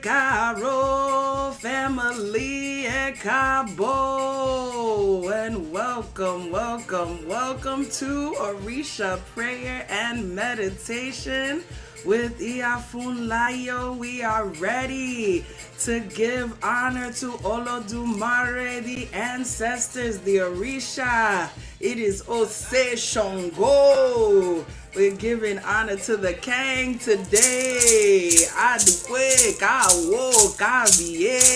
Caro family, Cabo, and welcome to Orisa Prayer and Meditation with Iya Funlayo. We are ready to give honor to Olodumare, the ancestors, the Orisa. It is Ose Sango. We're giving honor to the King today. Adukwe kawo kabiesi.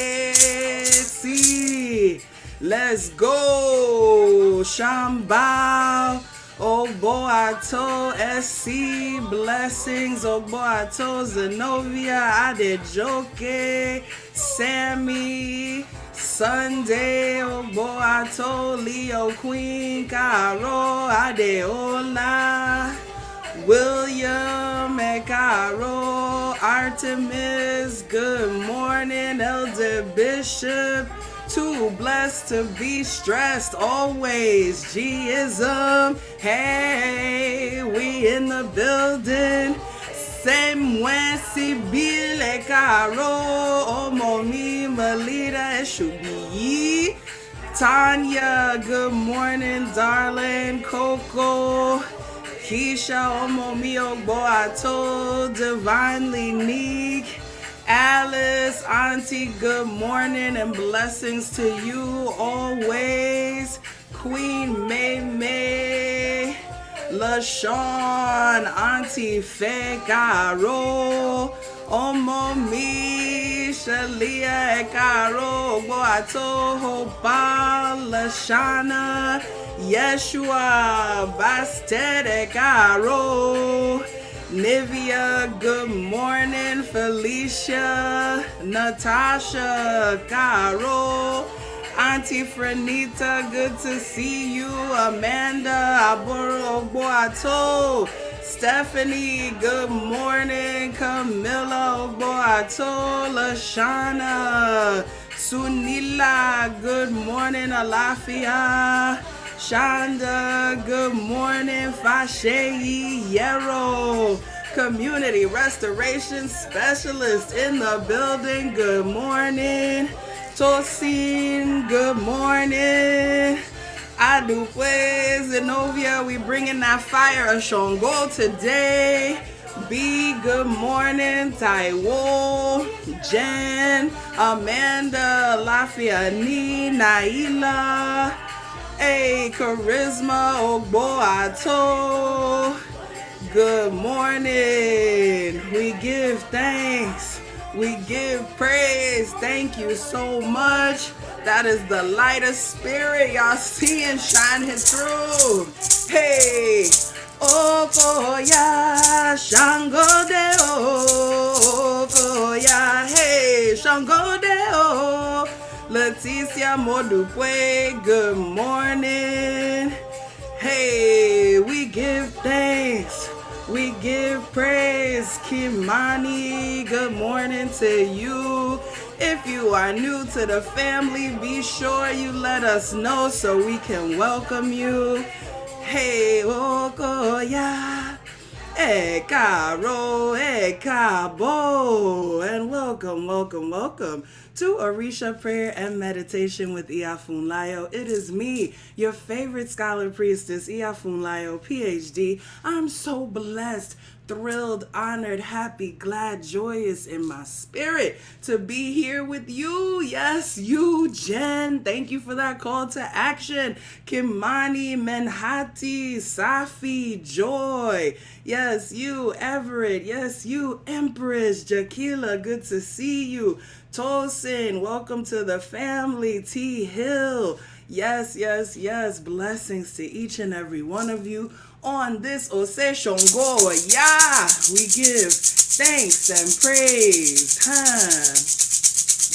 Let's go. Shambao. Oboato SC blessings. Oboato Zenobia. Adejoke. Sammy. Sunday. Oboato Leo Queen. Caro. Adeola. William Caro, Artemis, good morning, Elder Bishop, too blessed to be stressed always, G-ism, hey, we in the building, same when Sibile Caro, Omomi, Melita, Eshubi, Tanya, good morning, darling, Coco, Keisha, Omomio, Boato, Divinely Neek, Alice, Auntie, good morning and blessings to you always. Queen May, LaShawn, Auntie Faye, Caro, Omomi, Shalia, Caro, Boato, Hopa, Lashana, Yeshua, Bastet, Caro, Nivea, good morning, Felicia, Natasha, Caro, Auntie Franita, good to see you, Amanda, Aboro, Boato, Stephanie, good morning, Camilla, Boato, Lashana, Sunila, good morning, Alafia, Shonda, good morning, Fashe Yero, Community Restoration Specialist in the building, good morning, Tosin, good morning, Adukwe, Zenobia, we bringing that fire of Sango today, B, good morning, Taiwo, Jen, Amanda, Lafiani, Naila, hey, Charisma, Ogboato, good morning. We give thanks. We give praise. Thank you so much. That is the light of spirit y'all see and shining through. Hey, Okoya, Sango de Okoya, hey, Sango de O. Leticia Modupwe, good morning. Hey, we give thanks. We give praise. Kimani, good morning to you. If you are new to the family, be sure you let us know so we can welcome you. Hey, Okoya. Caro, Cabo, and welcome to Orisa Prayer and Meditation with Iya Funlayo. It is me, your favorite scholar priestess, Iya Funlayo, PhD. I'm so blessed, thrilled, honored, happy, glad, joyous in my spirit to be here with you. Yes, you, Jen. Thank you for that call to action. Kimani, Menhati, Safi, Joy. Yes, you, Everett. Yes, you, Empress, Jaquila. Good to see you. Tosin, welcome to the family. T. Hill. Yes. Blessings to each and every one of you. On this Ose Sango, yeah, we give thanks and praise.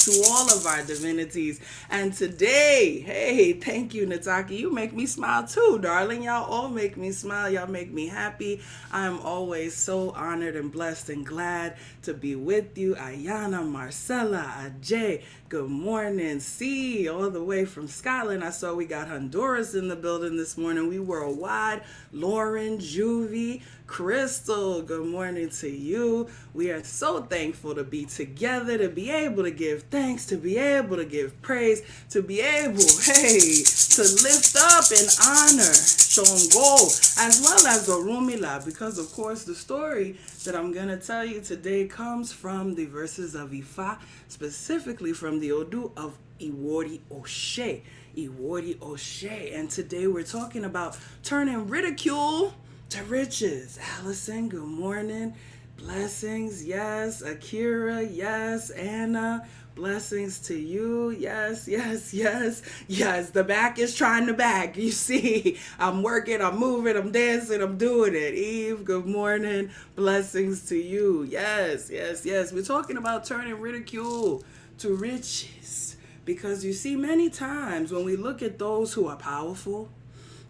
to all of our divinities. And today, hey, thank you, Nataki. You make me smile too, darling. Y'all all make me smile. Y'all make me happy. I'm always so honored and blessed and glad to be with you. Ayana, Marcella, Ajay, good morning. C, all the way from Scotland. I saw we got Honduras in the building this morning. We worldwide. Lauren, Juvie, Crystal, good morning to you. We are so thankful to be together, to be able to give thanks, to be able to give praise, to be able, to lift up and honor Sango as well as Orunmila, because of course the story that I'm going to tell you today comes from the verses of Ifa, specifically from the Odu of Iwori Oshe. Iwori Oshe. And today we're talking about turning ridicule to riches. Allison, good morning. Blessings, yes. Akira, yes. Anna, blessings to you. Yes, yes, yes, yes. The back is trying to back. You see, I'm working, I'm moving, I'm dancing, I'm doing it. Eve, good morning. Blessings to you. Yes, yes, yes. We're talking about turning ridicule to riches. Because you see, many times when we look at those who are powerful,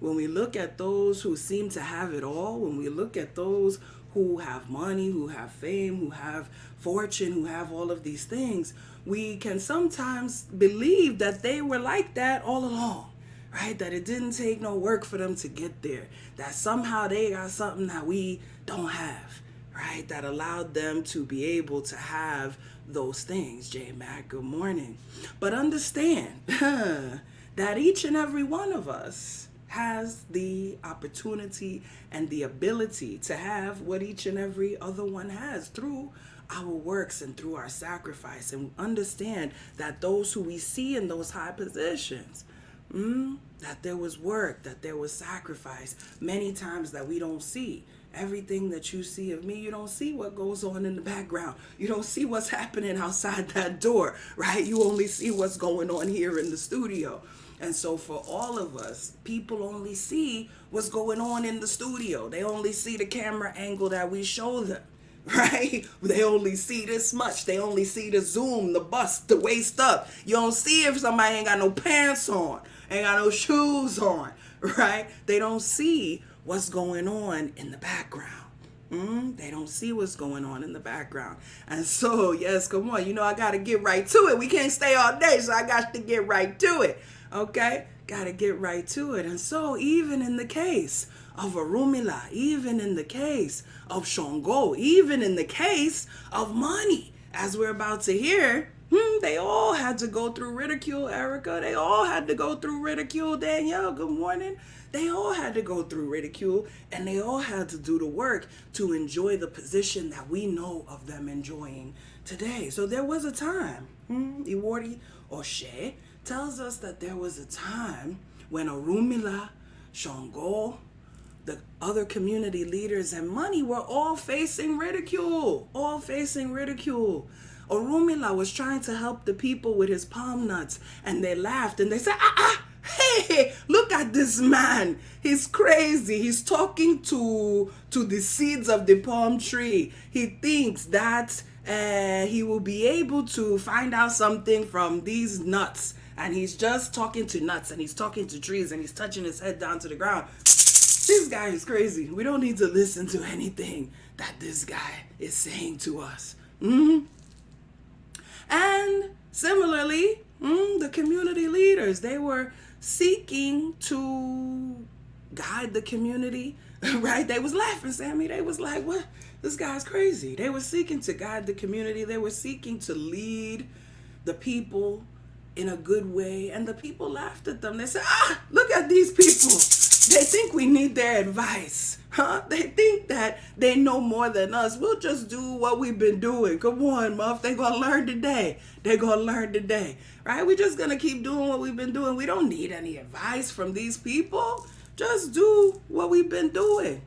when we look at those who seem to have it all, when we look at those who have money, who have fame, who have fortune, who have all of these things, we can sometimes believe that they were like that all along, right? That it didn't take no work for them to get there, that somehow they got something that we don't have, right? That allowed them to be able to have those things. J Mac, good morning. But understand that each and every one of us has the opportunity and the ability to have what each and every other one has through our works and through our sacrifice. And understand that those who we see in those high positions, that there was work, that there was sacrifice, many times that we don't see. Everything that you see of me, you don't see what goes on in the background. You don't see what's happening outside that door, right? You only see what's going on here in the studio. And so for all of us, people only see what's going on in the studio. They only see the camera angle that we show them, right? They only see this much. They only see the zoom, the bust, the waist up. You don't see if somebody ain't got no pants on, ain't got no shoes on, right? They don't see what's going on in the background. They don't see what's going on in the background. And so, yes, come on. You know, I got to get right to it. We can't stay all day, so I got to get right to it. Okay? Got to get right to it. And so, even in the case of Orunmila, even in the case of Sango, even in the case of money, as we're about to hear, they all had to go through ridicule, Erica. They all had to go through ridicule. Danielle, good morning. They all had to go through ridicule, and they all had to do the work to enjoy the position that we know of them enjoying today. So there was a time, Iwori Oshe tells us that there was a time when Orunmila, Sango, the other community leaders, and money were all facing ridicule, Orunmila was trying to help the people with his palm nuts, and they laughed and they said, hey, look at this man. He's crazy. He's talking to the seeds of the palm tree. He thinks that he will be able to find out something from these nuts. And he's just talking to nuts, and he's talking to trees, and he's touching his head down to the ground. This guy is crazy. We don't need to listen to anything that this guy is saying to us. And similarly, the community leaders, they were seeking to guide the community, right? They was laughing, Sammy. They was like, what? This guy's crazy. They were seeking to guide the community. They were seeking to lead the people in a good way. And the people laughed at them. They said, look at these people. They think we need their advice. They think that they know more than us. We'll just do what we've been doing. Come on, Muff. They're going to learn today. Right? We're just going to keep doing what we've been doing. We don't need any advice from these people. Just do what we've been doing.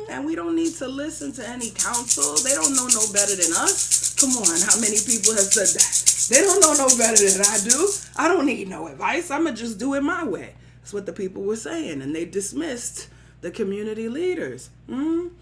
And we don't need to listen to any counsel. They don't know no better than us. Come on, how many people have said that? They don't know no better than I do. I don't need no advice. I'm going to just do it my way. That's what the people were saying. And they dismissed the community leaders. And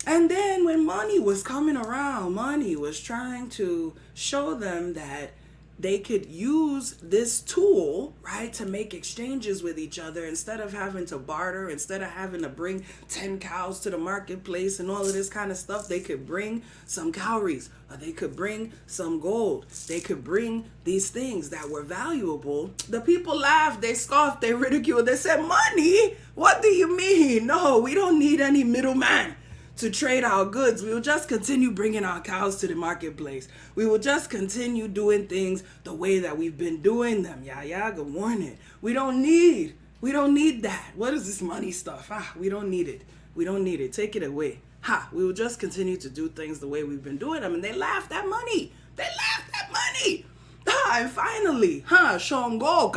then when money was coming around, money was trying to show them that they could use this tool, right, to make exchanges with each other instead of having to barter, instead of having to bring 10 cows to the marketplace and all of this kind of stuff. They could bring some cowries, or they could bring some gold. They could bring these things that were valuable. The people laughed, they scoffed, they ridiculed, they said, money? What do you mean? No, we don't need any middleman to trade our goods. We will just continue bringing our cows to the marketplace. We will just continue doing things the way that we've been doing them. Yeah, good morning. We don't need that. What is this money stuff? We don't need it. We don't need it. Take it away. We will just continue to do things the way we've been doing them. And they laughed at money. They laughed at money. And finally, Sango,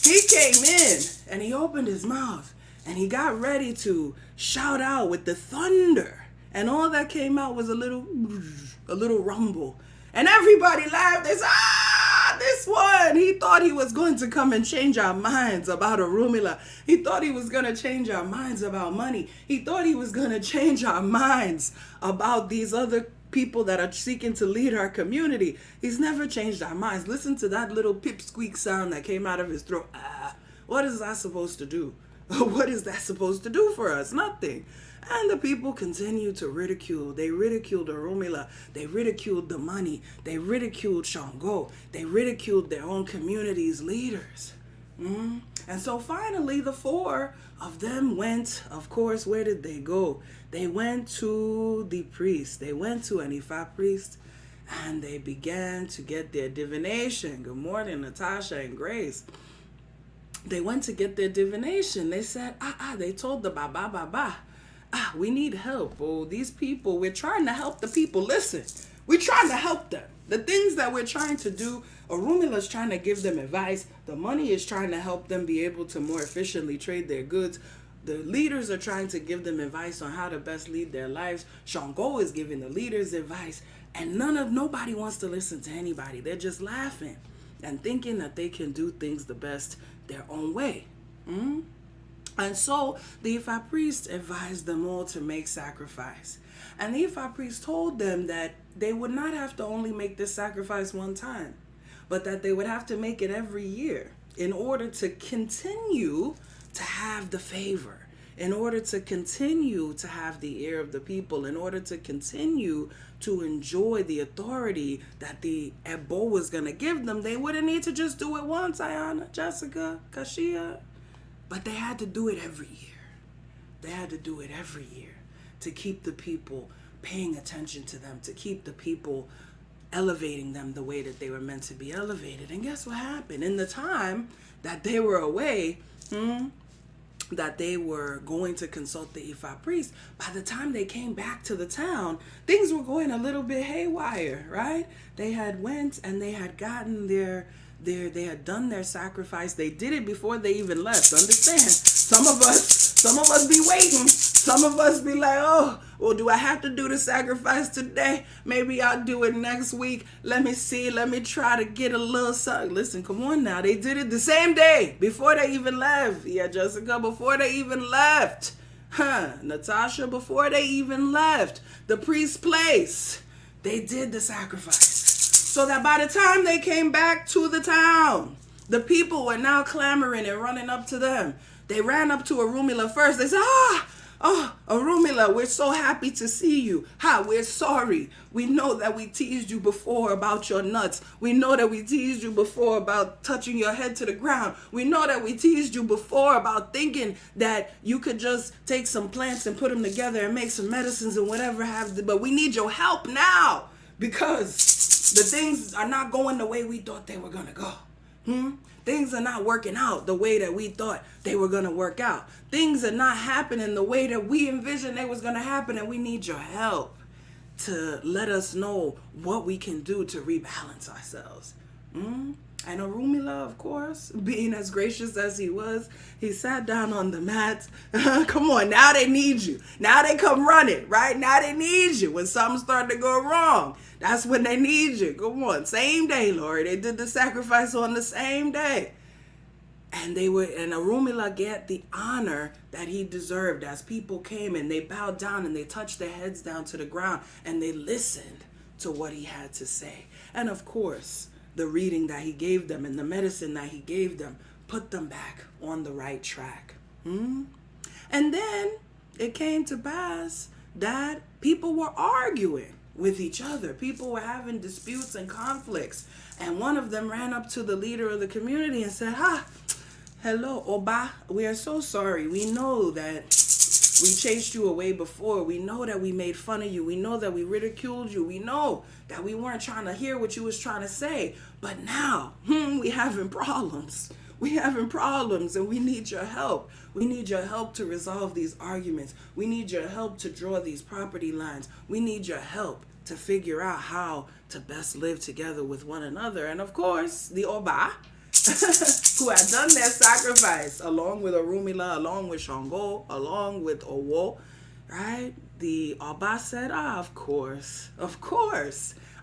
he came in and he opened his mouth and he got ready to shout out with the thunder. And all that came out was a little rumble. And everybody laughed. They said, this one. He thought he was going to come and change our minds about Orunmila. He thought he was going to change our minds about money. He thought he was going to change our minds about these other people that are seeking to lead our community. He's never changed our minds. Listen to that little pipsqueak sound that came out of his throat. What is that supposed to do? What is that supposed to do for us? Nothing. And the people continue to ridicule. They ridiculed Orunmila. They ridiculed the money. They ridiculed Sango. They ridiculed their own community's leaders. And so finally, the four of them went, of course, where did they go? They went to the priest. They went to an Ifa priest, and they began to get their divination. Good morning, Natasha and Grace. They went to get their divination. They said, they told the Baba, we need help. Oh, these people, we're trying to help the people. Listen, we're trying to help them. The things that we're trying to do, Orunmila is trying to give them advice. The money is trying to help them be able to more efficiently trade their goods. The leaders are trying to give them advice on how to best lead their lives. Sango is giving the leaders advice. And nobody wants to listen to anybody. They're just laughing and thinking that they can do things the best their own way. And so the Ifa priest advised them all to make sacrifice. And the Ifa priest told them that they would not have to only make this sacrifice one time, but that they would have to make it every year in order to continue to have the favor, in order to continue to have the ear of the people, in order to continue to enjoy the authority that the Ebo was going to give them. They wouldn't need to just do it once, Ayana, Jessica, Kashia, but they had to do it every year. They had to do it every year to keep the people paying attention to them, to keep the people elevating them the way that they were meant to be elevated. And guess what happened? In the time that they were away, that they were going to consult the Ifa priest, by the time they came back to the town, things were going a little bit haywire, right? They had went and they had gotten they had done their sacrifice. They did it before they even left. Understand? Some of us be waiting. Some of us be like, well, do I have to do the sacrifice today? Maybe I'll do it next week. Let me see. Let me try to get a little something. Listen, come on now. They did it the same day before they even left. Yeah, Jessica, before they even left. Natasha, before they even left the priest's place, they did the sacrifice. So that by the time they came back to the town, the people were now clamoring and running up to them. They ran up to Orunmila first. They said, Orunmila, we're so happy to see you. We're sorry. We know that we teased you before about your nuts. We know that we teased you before about touching your head to the ground. We know that we teased you before about thinking that you could just take some plants and put them together and make some medicines and whatever but we need your help now because the things are not going the way we thought they were going to go. Things are not working out the way that we thought they were going to work out. Things are not happening the way that we envisioned they was going to happen, and we need your help to let us know what we can do to rebalance ourselves. And Orunmila, of course, being as gracious as he was, he sat down on the mat. Come on, now they need you. Now they come running, right? Now they need you. When something started to go wrong, that's when they need you. Come on, same day, Lord. They did the sacrifice on the same day. And Orunmila get the honor that he deserved as people came and they bowed down and they touched their heads down to the ground and they listened to what he had to say. And of course, the reading that he gave them and the medicine that he gave them put them back on the right track. And then it came to pass that people were arguing with each other. People were having disputes and conflicts. And one of them ran up to the leader of the community and said, hello, Oba, we are so sorry. We know that we chased you away before. We know that we made fun of you. We know that we ridiculed you. We know that we weren't trying to hear what you was trying to say. But now, we having problems. We having problems and we need your help. We need your help to resolve these arguments. We need your help to draw these property lines. We need your help to figure out how to best live together with one another. And of course, the Oba, who had done their sacrifice, along with Orunmila, along with Sango, along with Owo, right? The Oba said, of course.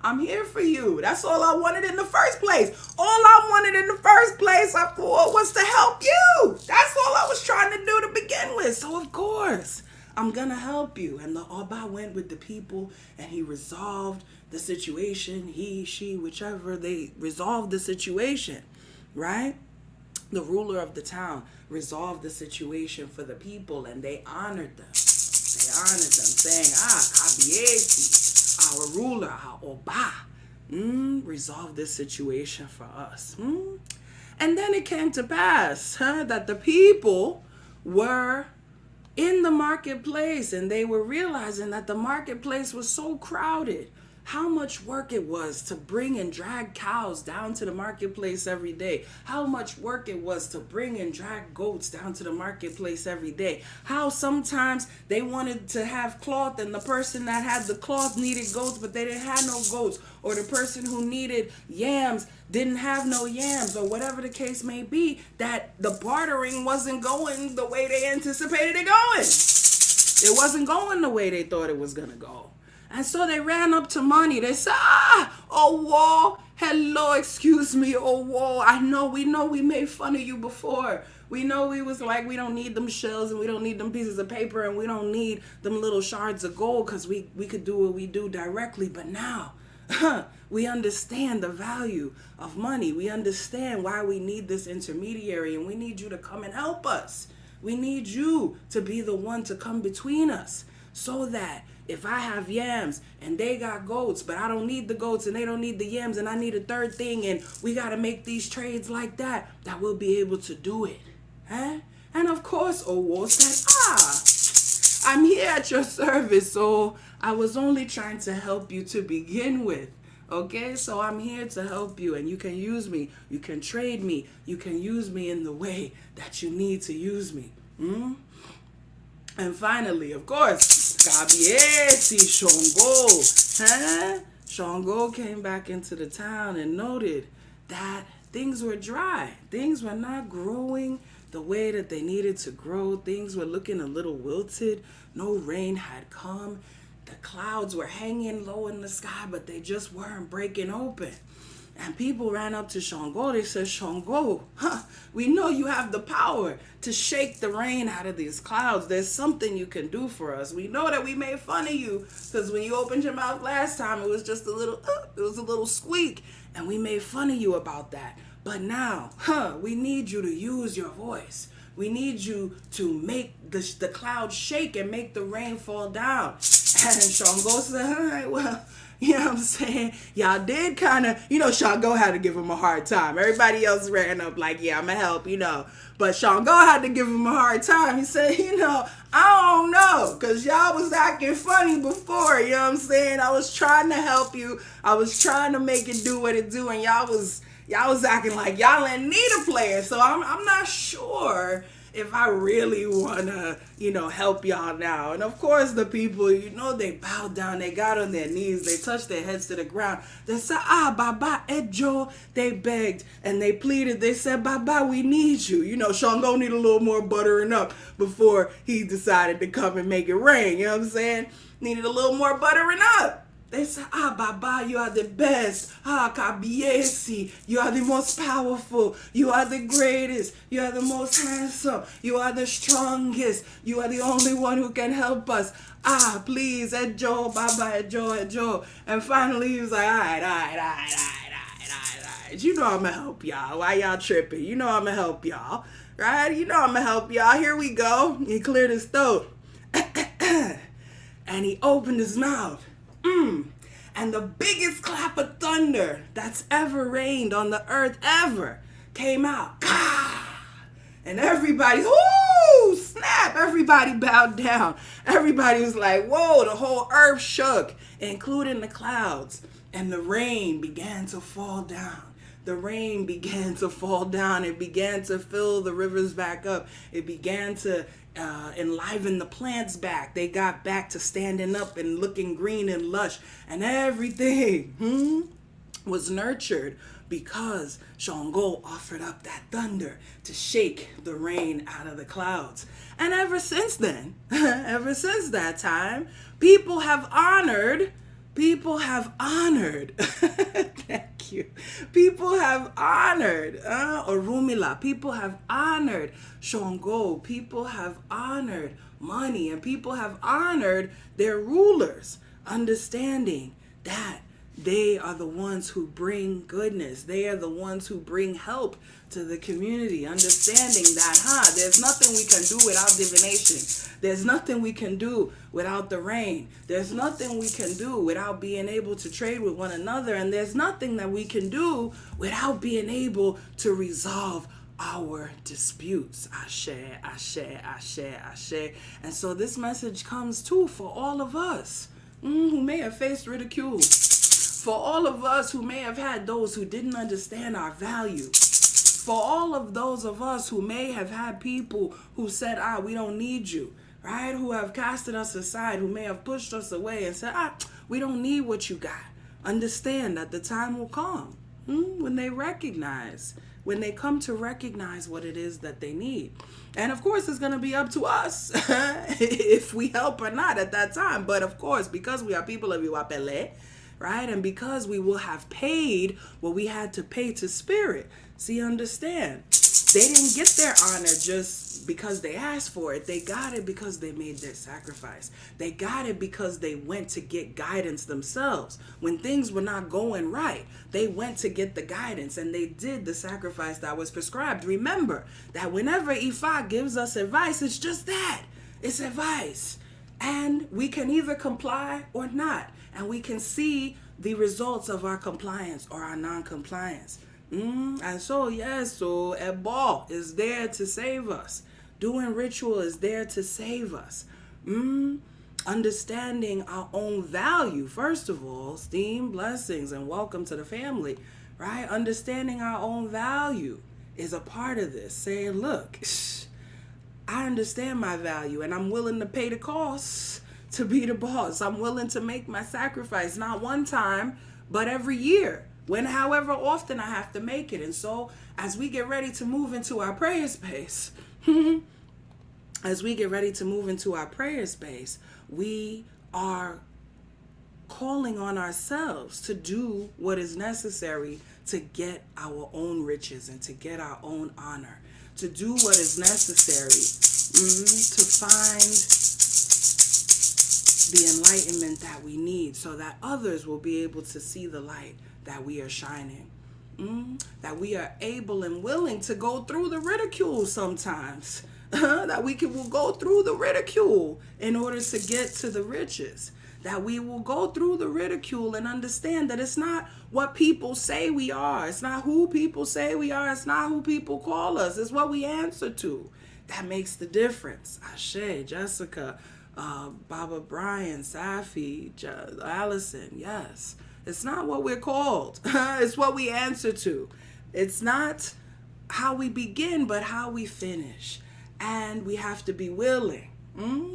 I'm here for you. That's all I wanted in the first place. All I wanted in the first place, I thought, was to help you. That's all I was trying to do to begin with. So of course, I'm going to help you. And the Oba went with the people and he resolved the situation. He, she, whichever, they resolved the situation, right? The ruler of the town resolved the situation for the people and they honored them. They honored them, saying, Kabiesi, our ruler, our Oba, resolve this situation for us. And then it came to pass that the people were in the marketplace and they were realizing that the marketplace was so crowded. How much work it was to bring and drag cows down to the marketplace every day. How much work it was to bring and drag goats down to the marketplace every day. How sometimes they wanted to have cloth and the person that had the cloth needed goats, but they didn't have no goats. Or the person who needed yams didn't have no yams, or whatever the case may be, that the bartering wasn't going the way they anticipated it going. It wasn't going the way they thought it was going to go. And so they ran up to money. They said, Owo, hello, excuse me, Owo. We know we made fun of you before. We know we was like, we don't need them shells and we don't need them pieces of paper and we don't need them little shards of gold because we could do what we do directly. But now, we understand the value of money. We understand why we need this intermediary and we need you to come and help us. We need you to be the one to come between us so that if I have yams and they got goats, but I don't need the goats and they don't need the yams and I need a third thing and we got to make these trades like that we'll be able to do it. And of course, Owo said, I'm here at your service, so I was only trying to help you to begin with. Okay, so I'm here to help you and you can use me. You can trade me. You can use me in the way that you need to use me. And finally, of course, Kabiesi Sango. Sango came back into the town and noted that things were dry. Things were not growing the way that they needed to grow. Things were looking a little wilted. No rain had come. The clouds were hanging low in the sky, but they just weren't breaking open. And people ran up to Sango. They said, Sango, we know you have the power to shake the rain out of these clouds. There's something you can do for us. We know that we made fun of you because when you opened your mouth last time, it was just a little squeak. And we made fun of you about that. But now, we need you to use your voice. We need you to make the clouds shake and make the rain fall down. And Sango said, all right, well, you know what I'm saying? Y'all did kind of, Sango had to give him a hard time. Everybody else ran up like, yeah, I'm going to help, But Sango had to give him a hard time. He said, I don't know, because y'all was acting funny before, you know what I'm saying? I was trying to help you. I was trying to make it do what it do, and y'all was acting like y'all didn't need a player. So I'm not sure if I really want to, help y'all now. And of course, the people, they bowed down, they got on their knees, they touched their heads to the ground. They said, Baba, Ejo. They begged and they pleaded. They said, Baba, we need you. Sango need a little more buttering up before he decided to come and make it rain. You know what I'm saying? Needed a little more buttering up. They say, Baba, you are the best. Kabiesi, you are the most powerful. You are the greatest. You are the most handsome. You are the strongest. You are the only one who can help us. Please, Ejo, Baba, Ejo. And finally, he was like, all right. You know I'm going to help y'all. Why y'all tripping? You know I'm going to help y'all. Right? You know I'm going to help y'all. Here we go. He cleared his throat. And he opened his mouth. And the biggest clap of thunder that's ever rained on the earth ever came out. And everybody, snap, everybody bowed down. Everybody was like, whoa, the whole earth shook, including the clouds. And the rain began to fall down. The rain began to fall down. It began to fill the rivers back up. It began to enliven the plants back. They got back to standing up and looking green and lush. And everything was nurtured because Sango offered up that thunder to shake the rain out of the clouds. And ever since then, ever since that time, people have honored, thank you. People have honored Orunmila. People have honored Sango. People have honored money. And people have honored their rulers, understanding that they are the ones who bring goodness. They are the ones who bring help to the community, understanding that, there's nothing we can do without divination. There's nothing we can do without the rain. There's nothing we can do without being able to trade with one another. And there's nothing that we can do without being able to resolve our disputes. Ashe, ashe, ashe, ashe. And so this message comes too for all of us who may have faced ridicule. For all of us who may have had those who didn't understand our value. For all of those of us who may have had people who said, we don't need you, right? Who have casted us aside, who may have pushed us away and said, we don't need what you got. Understand that the time will come when they come to recognize what it is that they need. And of course, it's going to be up to us if we help or not at that time. But of course, because we are people of Iwapele, right? And because we will have paid what we had to pay to spirit. See, understand, they didn't get their honor just because they asked for it. They got it because they made their sacrifice. They got it because they went to get guidance themselves. When things were not going right, they went to get the guidance and they did the sacrifice that was prescribed. Remember that whenever Ifa gives us advice, it's just that. It's advice. And we can either comply or not. And we can see the results of our compliance or our non-compliance. And so, yes, so a ball is there to save us. Doing ritual is there to save us. Understanding our own value, first of all, esteem, blessings, and welcome to the family, right? Understanding our own value is a part of this. Saying, look, I understand my value and I'm willing to pay the cost to be the boss. I'm willing to make my sacrifice, not one time, but every year. However often I have to make it. And so as we get ready to move into our prayer space, we are calling on ourselves to do what is necessary to get our own riches and to get our own honor, to do what is necessary to find the enlightenment that we need so that others will be able to see the light that we are shining, that we are able and willing to go through the ridicule sometimes, that will go through the ridicule in order to get to the riches, that we will go through the ridicule and understand that it's not what people say we are. It's not who people say we are. It's not who people call us. It's what we answer to. That makes the difference. Ashe, Jessica, Baba Brian, Safi, Allison, yes. It's not what we're called. It's what we answer to. It's not how we begin, but how we finish. And we have to be willing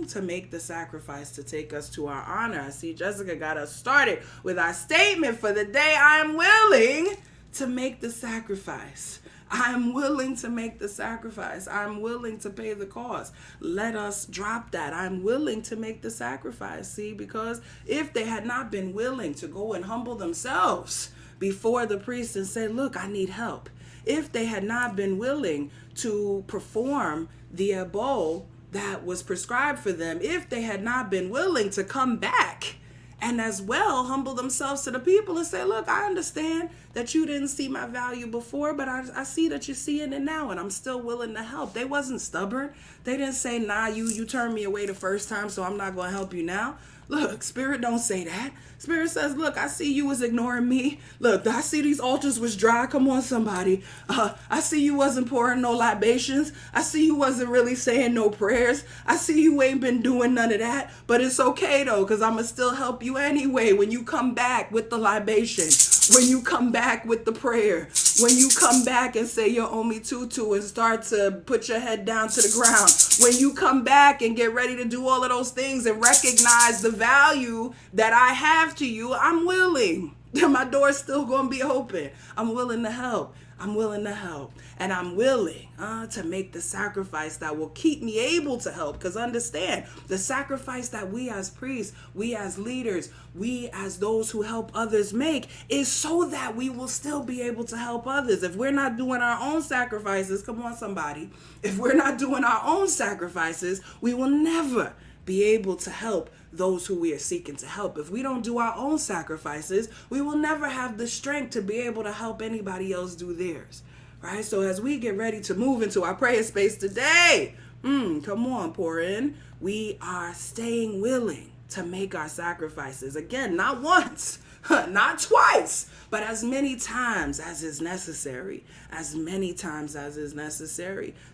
to make the sacrifice to take us to our honor. I see Jessica got us started with our statement for the day. I am willing to make the sacrifice. I'm willing to make the sacrifice. I'm willing to pay the cost. Let us drop that. I'm willing to make the sacrifice. See, because if they had not been willing to go and humble themselves before the priest and say, look, I need help. If they had not been willing to perform the abo that was prescribed for them, if they had not been willing to come back and as well humble themselves to the people and say, look, I understand that you didn't see my value before, but I see that you're seeing it now, and I'm still willing to help. They wasn't stubborn. They didn't say, nah, you turned me away the first time, so I'm not going to help you now. Look, Spirit don't say that. Spirit says, look, I see you was ignoring me. Look, I see these altars was dry. Come on, somebody. I see you wasn't pouring no libations. I see you wasn't really saying no prayers. I see you ain't been doing none of that. But it's okay, though, because I'm going to still help you anyway when you come back with the libation, when you come back with the prayer, when you come back and say you owe me tutu and start to put your head down to the ground, when you come back and get ready to do all of those things and recognize the value that I have to you, I'm willing. My door's still going to be open. I'm willing to help. I'm willing to help. And I'm willing to make the sacrifice that will keep me able to help. Because understand, the sacrifice that we as priests, we as leaders, we as those who help others make is so that we will still be able to help others. If we're not doing our own sacrifices, come on somebody, if we're not doing our own sacrifices, we will never be able to help those who we are seeking to help. If we don't do our own sacrifices, we will never have the strength to be able to help anybody else do theirs. Right? So as we get ready to move into our prayer space today, come on, pour in. We are staying willing to make our sacrifices. Again, not once, not twice, but as many times as is necessary,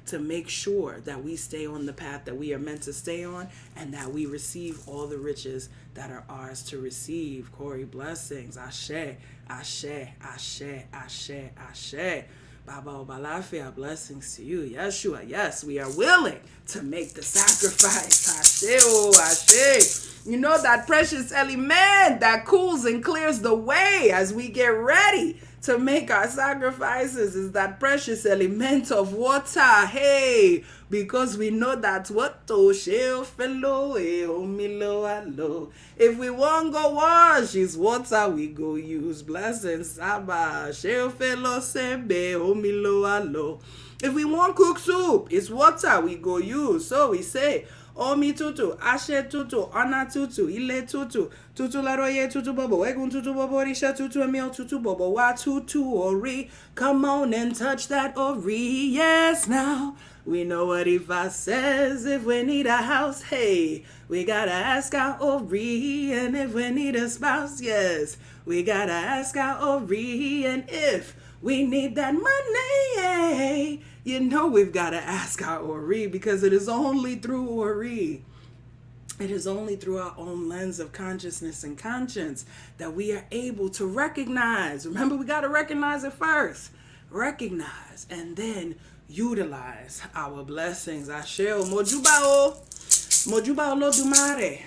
to make sure that we stay on the path that we are meant to stay on and that we receive all the riches that are ours to receive. Corey, blessings. Ashe, ashe, ashe, ashe, ashe. Baba Obalafia, blessings to you. Yeshua, yes, we are willing to make the sacrifice. Ashe, oh, ashe. You know, that precious element that cools and clears the way as we get ready to make our sacrifices is that precious element of water. Hey, because we know that what to shell fellow, if we won't go wash, it's water we go use. Blessings, Saba, shell fellow, sebe, omilo. If we want cook soup, it's water we go use. So we say, Omi tutu, ashe tutu, ana tutu, ile tutu, tutu laroye tutu bobo, egun tutu bobo, risha tutu, emil tutu bobo, wa tutu ori. Come on and touch that ori, yes now. We know what Ifa says. If we need a house, hey, we gotta ask our ori. And if we need a spouse, yes, we gotta ask our ori. And if we need that money, hey, you know we've got to ask our Ori, because it is only through Ori, it is only through our own lens of consciousness and conscience that we are able to recognize. Remember, we got to recognize it first. Recognize and then utilize our blessings. Asheo mojubao, mojubao lo dumare.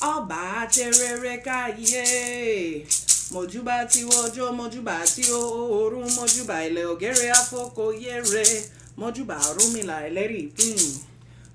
Oba terereka ye. Mojubati wojo, mojubati oru, mojuba ile ogere afoko yere, mojuba Orunmila eleri,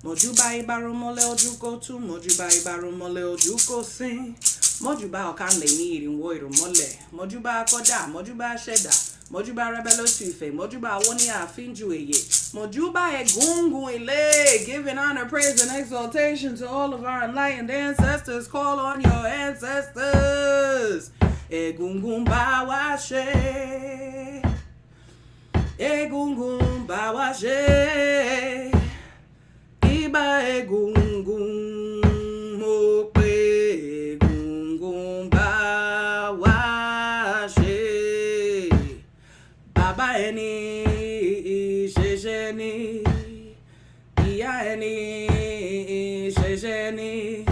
mojuba ibarumole ojuko tu, mojuba ibarumole ojuko sin, mojuba okande ni irin wo irumole, mojuba koda, mojuba sheda, mojuba rebelo tufe, mojuba woni afinju eye, mojuba egungu ile, giving honor, praise, and exaltation to all of our enlightened ancestors. Call on your ancestors. Egungun bawashe, egungun bawashe, iba egungun mope, egungun bawashe, baba eni ishesheni, iya eni ishesheni,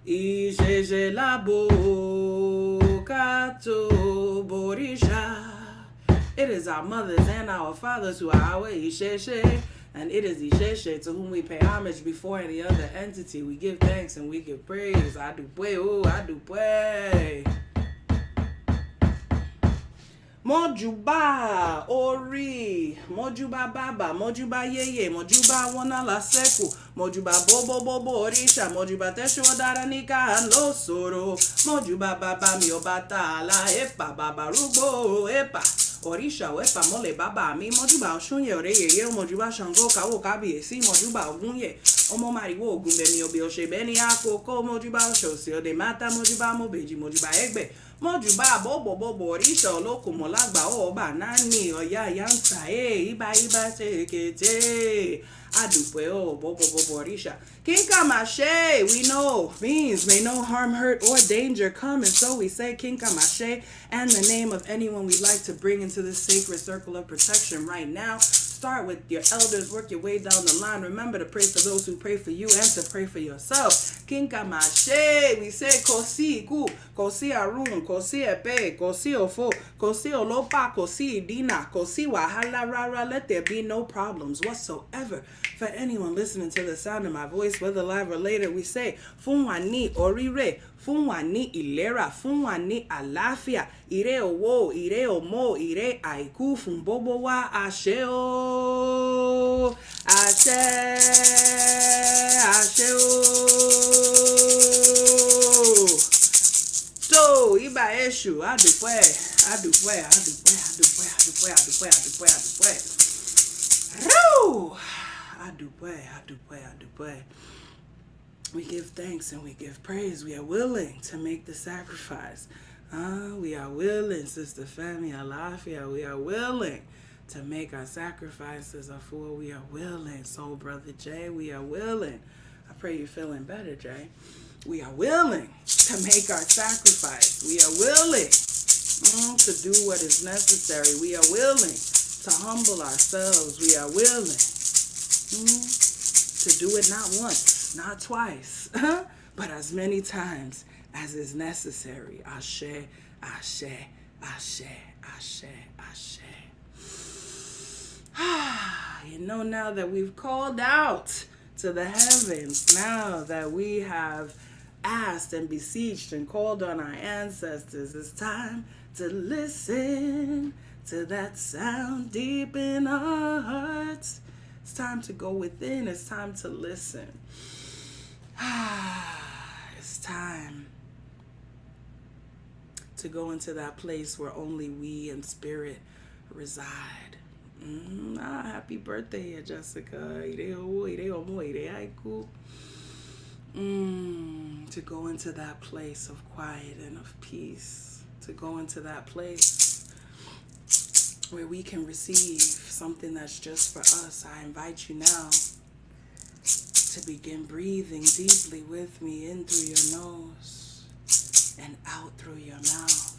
isheshe labo. It is our mothers and our fathers who are our Isheshe, and it is Isheshe to whom we pay homage before any other entity. We give thanks and we give praise. Adupwe, oh, Adupwe. Mojuba ori, mojuba baba, mojuba yeye, mojuba wana la seku, mojuba bobo bobo orisha, mojuba tesho daranika and lo soro, mojuba baba mi obata la epa baba rubo epa. Orisha wepa mole baba mi mojuba oshunye oreye ye mojuba shango kawo kabi esi mojuba ogunye omo mariwo ogunbe mi obi oshebeni akoko mojuba oshosi ode mata mojuba mobeji mojuba egbe mojuba bobo bobo orisha oloko molagba oba nani oya yanta iba sekete adupe bobo bobo orisha kinka mashe we know means may no harm, hurt, or danger come, and so we say kinka mashe and the name of anyone we'd like to bring into this sacred circle of protection right now. Start with your elders, work your way down the line. Remember to pray for those who pray for you and to pray for yourself. Kinka mashe, we say kosi ku, kosi arun, kosi epe, kosi ofo, kosi olopa, kosi dina, kosi wahala rara. Let there be no problems whatsoever for anyone listening to the sound of my voice, whether live or later. We say funwani orire, funwani ilera, funwani alafia, ire owo, ire omo, ire aiku, funbobo wa asheo, ashe, asheo. So, iba eshu, adupwe, adupwe, adupwe, adupwe, adupwe, adupwe, adupwe, adupwe. Roo! Adupwe. We give thanks and we give praise. We are willing to make the sacrifice. We are willing, Sister Femi Alafia. We are willing to make our sacrifices. Afua, we are willing. Soul Brother Jay, we are willing. I pray you're feeling better, Jay. We are willing to make our sacrifice. We are willing to do what is necessary. We are willing to humble ourselves. We are willing to do it not once, not twice, but as many times as is necessary. Ashe, ashe, ashe, ashe, ashe. You know, now that we've called out to the heavens, now that we have asked and beseeched and called on our ancestors, it's time to listen to that sound deep in our hearts. It's time to go within. It's time to listen. It's time to go into that place where only we in spirit reside. Happy birthday, Jessica. To go into that place of quiet and of peace. To go into that place where we can receive something that's just for us. I invite you now to begin breathing deeply with me, in through your nose and out through your mouth.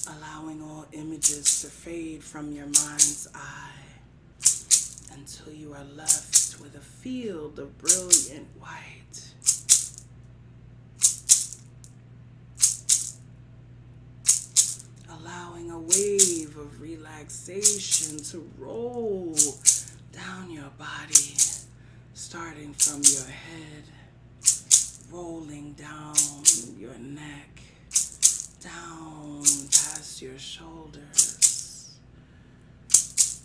Allowing all images to fade from your mind's eye until you are left with a field of brilliant white. Allowing a wave of relaxation to roll down your body, starting from your head, rolling down your neck, down past your shoulders,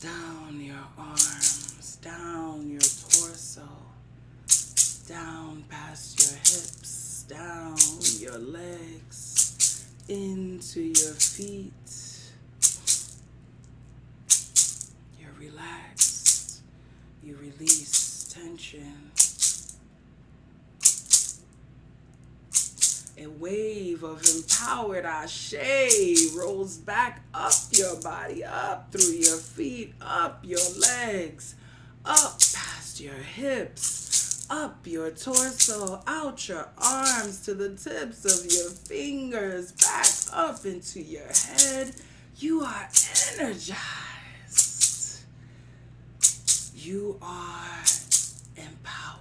down your arms, down your torso, down past your hips, down your legs, into your feet. You're relaxed. You release tension. A wave of empowered ashe rolls back up your body, up through your feet, up your legs, up past your hips, up your torso, out your arms to the tips of your fingers, back up into your head. You are energized. You are empowered.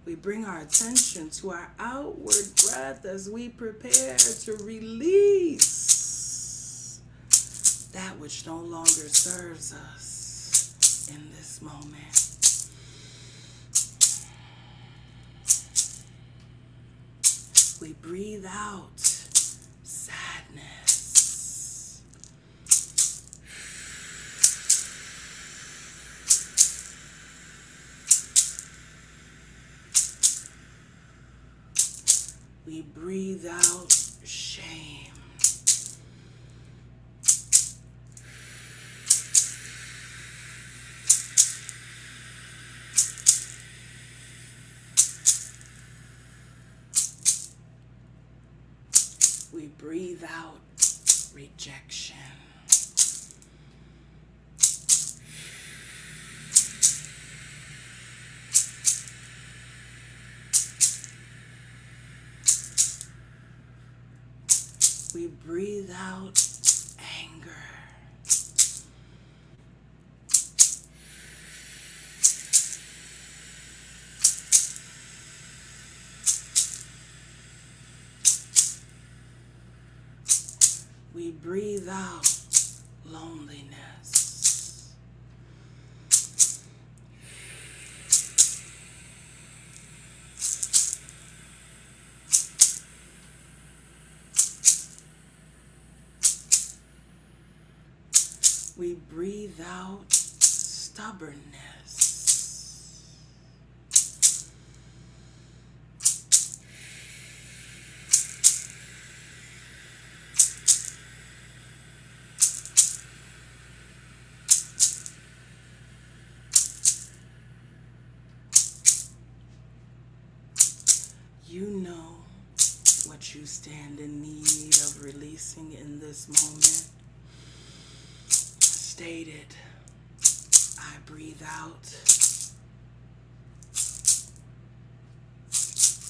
We bring our attention to our outward breath as we prepare to release that which no longer serves us in this moment. We breathe out sadness. We breathe out shame. We breathe out rejection. We breathe out anger. We breathe out loneliness. We breathe out stubbornness. You know what you stand in need of releasing in this moment. State it. I breathe out.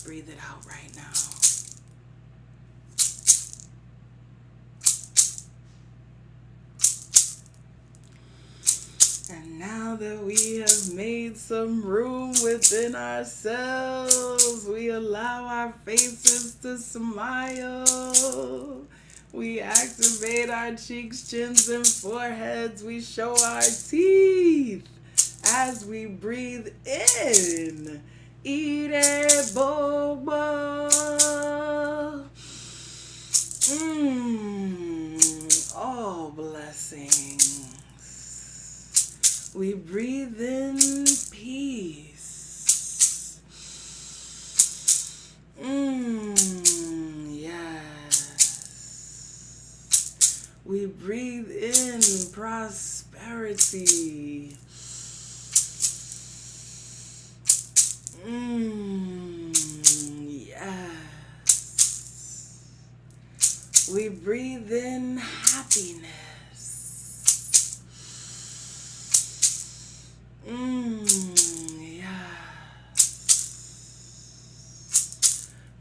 Breathe it out right now. And now that we have made some room within ourselves, we allow our faces to smile. We activate our cheeks, chins, and foreheads. We show our teeth as we breathe in. Ire bobo. All blessings. We breathe in peace. Yes. We breathe in prosperity. Yes. We breathe in happiness. Yes.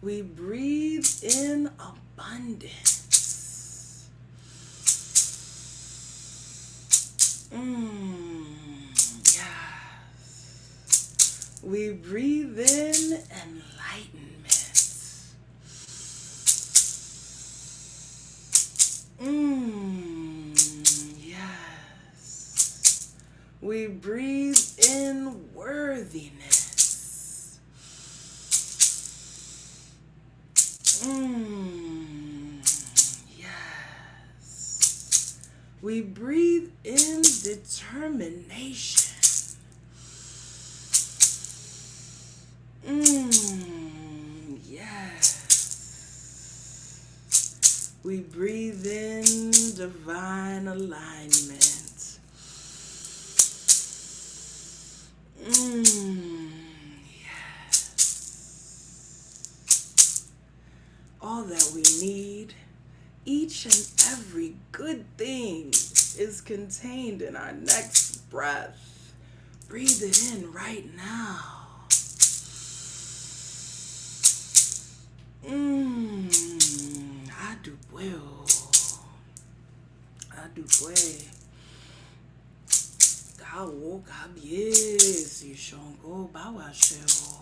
We breathe in abundance. Yes. We breathe in enlightenment. Yes. We breathe in worthiness. Yes. We breathe in determination. Yes. We breathe in divine alignment. Yes. All that we need, each and every good thing is contained in our next breath. Breathe it in right now. Adubwe. Gawo gabiesi shongo bawasheo.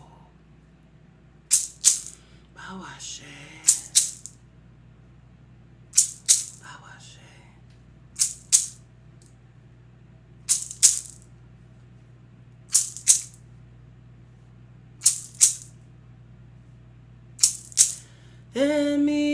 Bawashe. Bawashe. Emi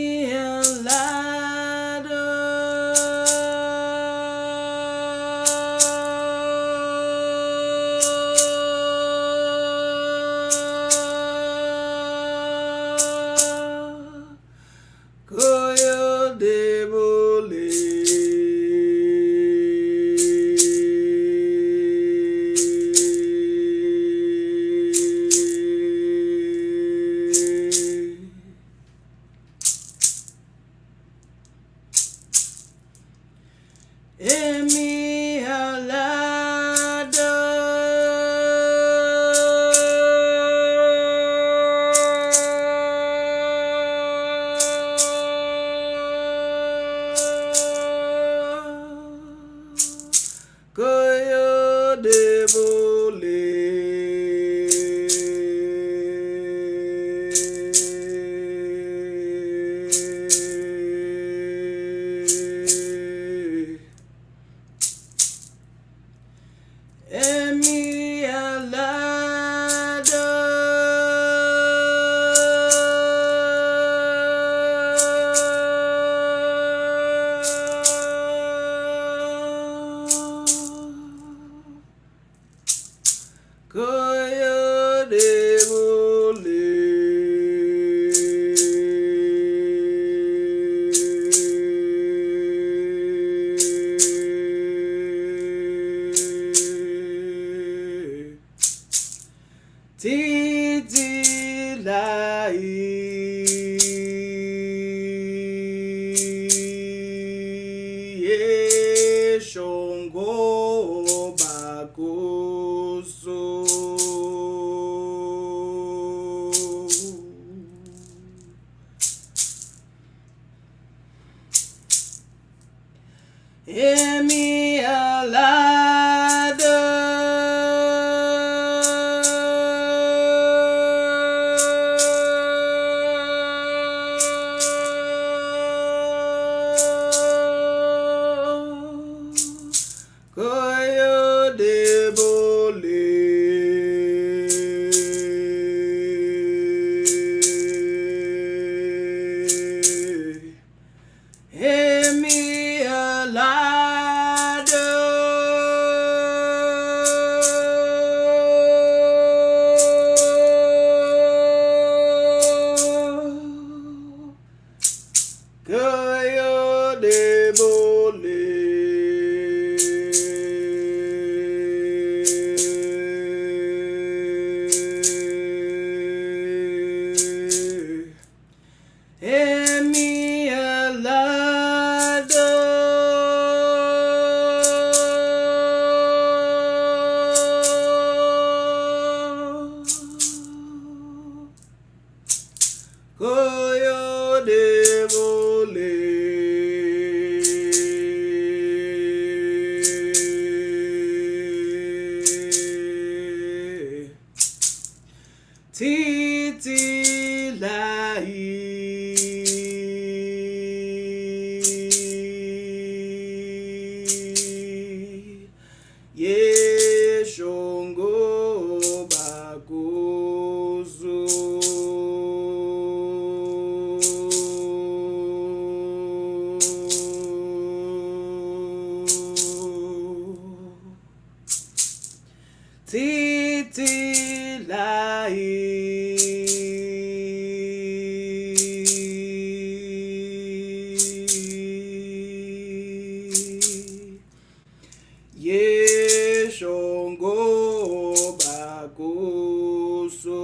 Koyo debole. Emi alado. Koyo debole. Emi alado. Koyo debole. Titi lai. Ye shongo bakuso. Emi alado. Koyo debole. Emi alado. Koyo debole. Emi alado. Koyo debole. Titi lai. Ye shongo bakuzu. Titi lai. Ye shongo bakuso.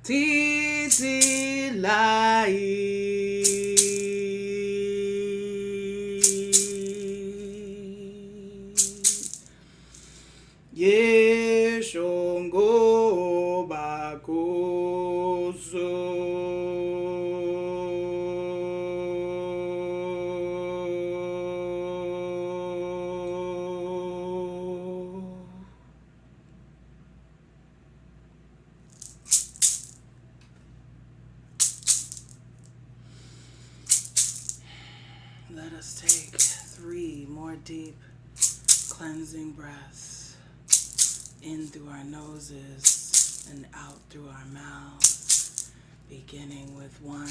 Titi lai. Ye shongo bakuso. Let us take 3 more deep cleansing breaths in through our noses and out through our mouths, beginning with 1.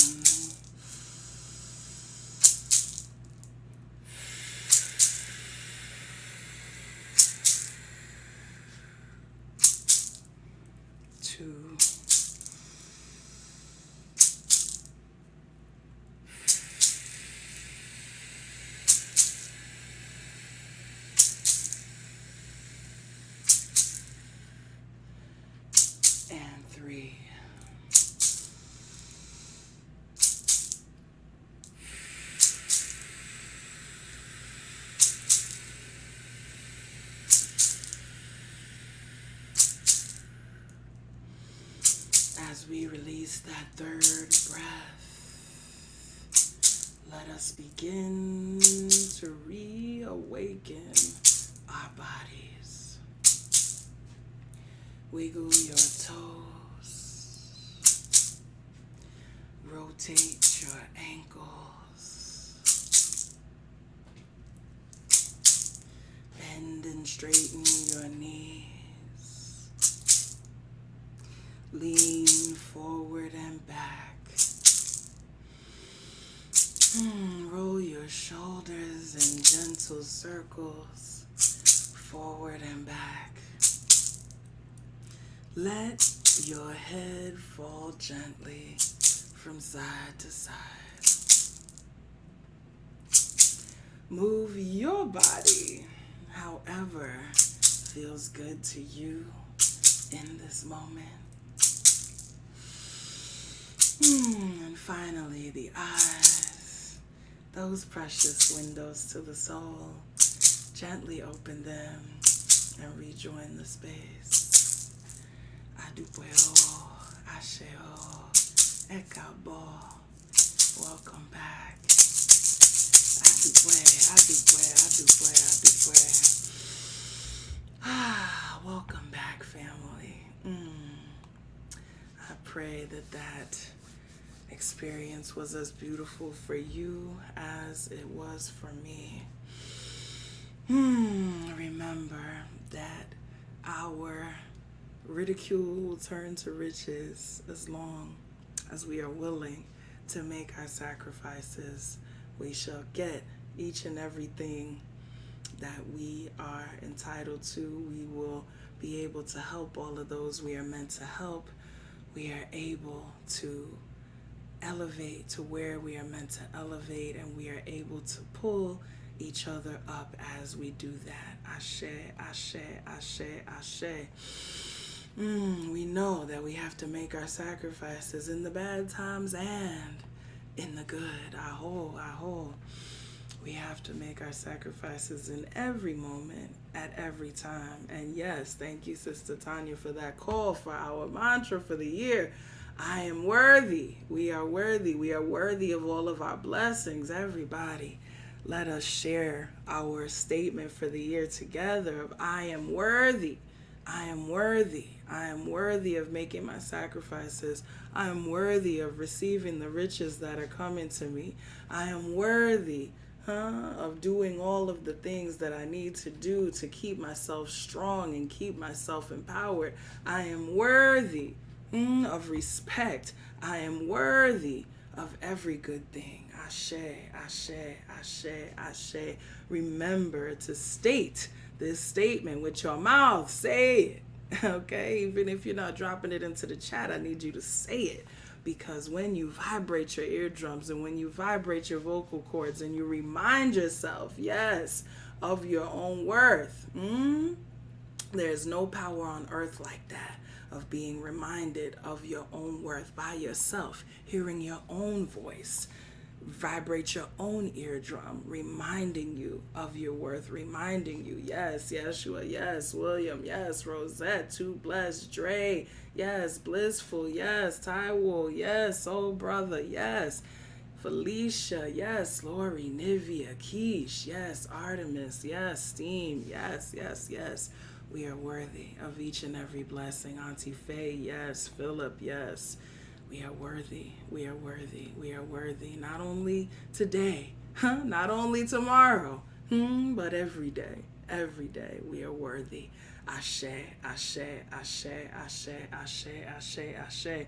2. And 3. As we release that 3rd breath, let us begin to reawaken our bodies. Wiggle your toes. Rotate your ankles. Bend and straighten your knees. Lean forward and back. Roll your shoulders in gentle circles, forward and back. Let your head fall gently from side to side. Move your body however feels good to you in this moment. And finally, the eyes, those precious windows to the soul. Gently open them and rejoin the space. Adupeo, Asheo, Ekabo. Welcome back. Adupue. Welcome back, family. I pray that experience was as beautiful for you as it was for me. Remember that our ridicule will turn to riches as long as we are willing to make our sacrifices. We shall get each and everything that we are entitled to. We will be able to help all of those we are meant to help. We are able to elevate to where we are meant to elevate, and we are able to pull each other up as we do that. Ashe, ashe, ashe, ashe. We know that we have to make our sacrifices in the bad times and in the good. Aho. We have to make our sacrifices in every moment, at every time. And yes, thank you, Sister Tanya, for that call for our mantra for the year. I am worthy. We are worthy. We are worthy of all of our blessings. Everybody, let us share our statement for the year together of I am worthy. I am worthy. I am worthy of making my sacrifices. I am worthy of receiving the riches that are coming to me. I am worthy of doing all of the things that I need to do to keep myself strong and keep myself empowered. I am worthy of respect. I am worthy of every good thing. Ashe, ashe, ashe, ashe. Remember to state this statement with your mouth. Say it, okay? Even if you're not dropping it into the chat, I need you to say it. Because when you vibrate your eardrums and when you vibrate your vocal cords and you remind yourself, yes, of your own worth, there's no power on earth like that, of being reminded of your own worth by yourself, hearing your own voice, vibrate your own eardrum, reminding you of your worth, reminding you, yes, Yeshua, yes, William, yes, Rosette, Too Blessed, Dre, yes, Blissful, yes, Taiwo, yes, Soul Brother, yes, Felicia, yes, Lori, Nivea, Keish, yes, Artemis, yes, Steam, yes, yes, yes. We are worthy of each and every blessing. Auntie Faye, yes. Philip, yes. We are worthy. We are worthy. We are worthy. Not only today, Not only tomorrow, but every day. Every day we are worthy. Ashe, ashe, ashe, ashe, ashe, ashe, ashe.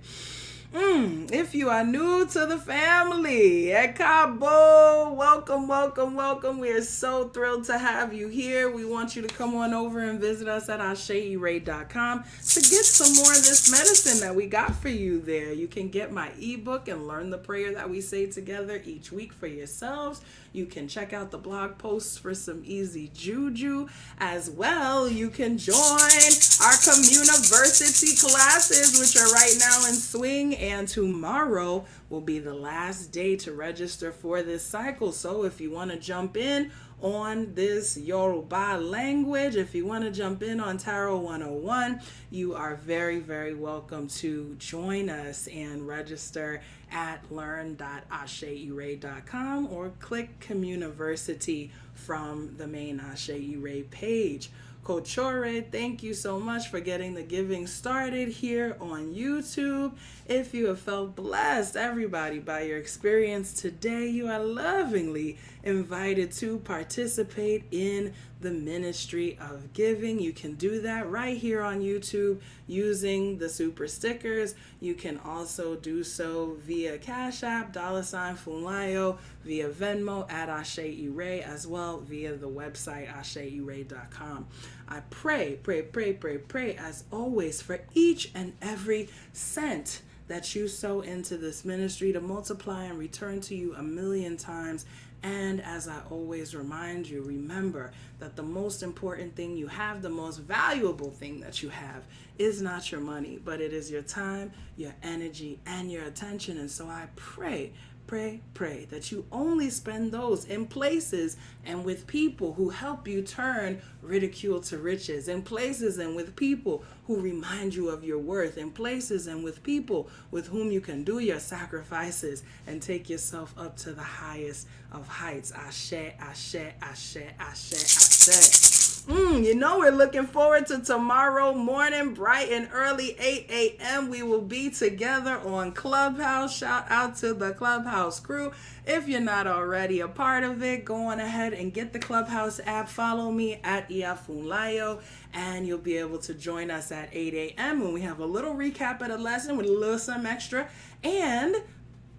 If you are new to the family, Ekabo, welcome, welcome, welcome. We are so thrilled to have you here. We want you to come on over and visit us at AseIre.com to get some more of this medicine that we got for you there. You can get my ebook and learn the prayer that we say together each week for yourselves. You can check out the blog posts for some easy juju. As well, you can join our communiversity classes, which are right now in swing, and tomorrow will be the last day to register for this cycle. So if you want to jump in on this Yoruba language, if you want to jump in on Tarot 101, you are very, very welcome to join us and register at learn.aseire.com or click Communiversity from the main Ase Ire page. Kochore, thank you so much for getting the giving started here on YouTube. If you have felt blessed, everybody, by your experience today, you are lovingly invited to participate in the ministry of giving. You can do that right here on YouTube using the super stickers. You can also do so via Cash App, $Funlayo, via Venmo at Ase Ire, as well via the website aseire.com. I pray as always for each and every cent that you sow into this ministry to multiply and return to you 1,000,000 times. And as I always remind you, remember that the most important thing you have, the most valuable thing that you have, is not your money, but it is your time, your energy, and your attention. And so I pray that you only spend those in places and with people who help you turn ridicule to riches, in places and with people who remind you of your worth, in places and with people with whom you can do your sacrifices and take yourself up to the highest of heights. Ashe, ashe, ashe, ashe, ashe. You know, we're looking forward to tomorrow morning, bright and early, 8 a.m. We will be together on Clubhouse. Shout out to the Clubhouse crew. If you're not already a part of it, go on ahead and get the Clubhouse app. Follow me at Iya Funlayo, and you'll be able to join us at 8 a.m. when we have a little recap of the lesson with a little some extra. And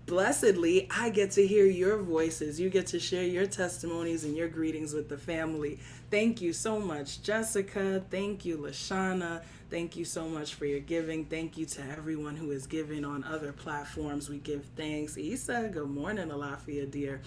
blessedly, I get to hear your voices. You get to share your testimonies and your greetings with the family. Thank you so much, Jessica. Thank you, Lashana. Thank you so much for your giving. Thank you to everyone who is giving on other platforms. We give thanks. Issa, good morning, Alafia, dear.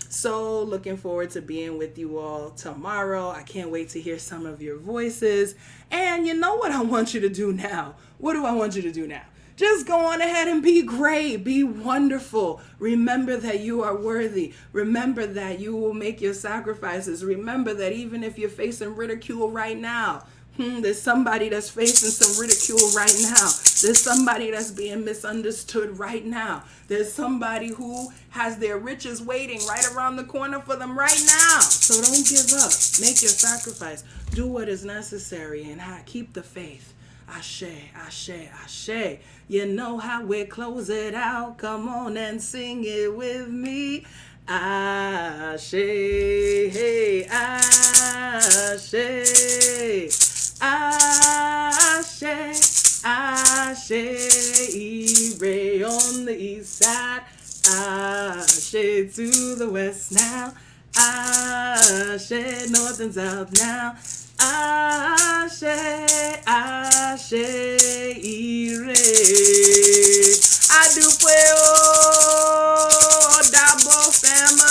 So looking forward to being with you all tomorrow. I can't wait to hear some of your voices. And you know what I want you to do now? What do I want you to do now? Just go on ahead and be great, be wonderful. Remember that you are worthy. Remember that you will make your sacrifices. Remember that even if you're facing ridicule right now, there's somebody that's facing some ridicule right now. There's somebody that's being misunderstood right now. There's somebody who has their riches waiting right around the corner for them right now. So don't give up. Make your sacrifice. Do what is necessary and keep the faith. Ashe, ashe, ashe. You know how we close it out. Come on and sing it with me. Ashe, hey, ashe, ashe, ashe, Ire on the east side. Ashe to the west now. Ashe north and south now. Ashe, Ashe, Ire.